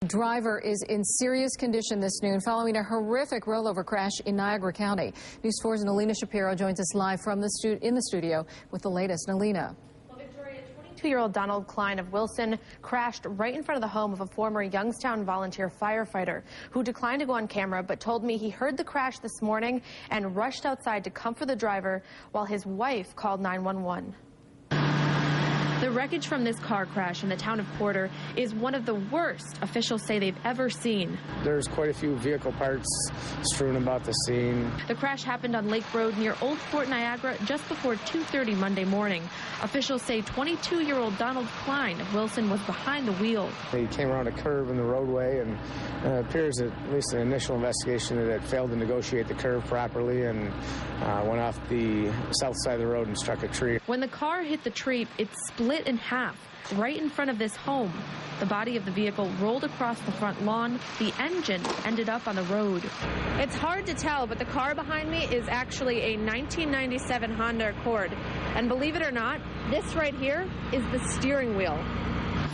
Driver is in serious condition this noon following a horrific rollover crash in Niagara County. News 4's Nalina Shapiro joins us live from the studio with the latest. Nalina. Well, Victoria, 22-year-old Donald Klein of Wilson crashed right in front of the home of a former Youngstown volunteer firefighter who declined to go on camera but told me he heard the crash this morning and rushed outside to comfort the driver while his wife called 911. The wreckage from this car crash in the town of Porter is one of the worst officials say they've ever seen. There's quite a few vehicle parts strewn about the scene. The crash happened on Lake Road near Old Fort Niagara just before 2:30 Monday morning. Officials say 22-year-old Donald Klein of Wilson was behind the wheel. He came around a curve in the roadway, and it appears that, at least in initial investigation, that it failed to negotiate the curve properly and went off the south side of the road and struck a tree. When the car hit the tree, it split in half right in front of this home. The body of the vehicle rolled across the front lawn. The engine ended up on the road. It's hard to tell, but the car behind me is actually a 1997 Honda Accord. And believe it or not, this right here is the steering wheel.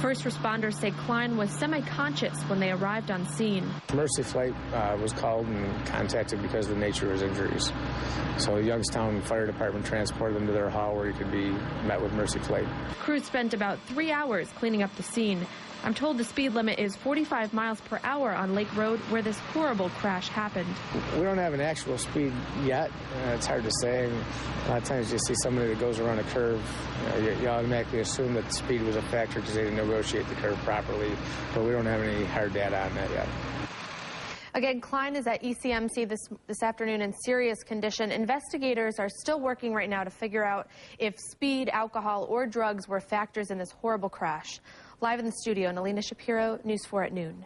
First responders say Klein was semi-conscious when they arrived on scene. Mercy Flight was called and contacted because of the nature of his injuries. So the Youngstown Fire Department transported him to their hall where he could be met with Mercy Flight. Crews spent about 3 hours cleaning up the scene. I'm told the speed limit is 45 miles per hour on Lake Road where this horrible crash happened. We don't have an actual speed yet. It's hard to say. A lot of times you see somebody that goes around a curve, you automatically assume that the speed was a factor because they didn't negotiate the curve properly, but we don't have any hard data on that yet. Again, Klein is at ECMC this afternoon in serious condition. Investigators are still working right now to figure out if speed, alcohol, or drugs were factors in this horrible crash. Live in the studio, Nalina Shapiro, News 4 at noon.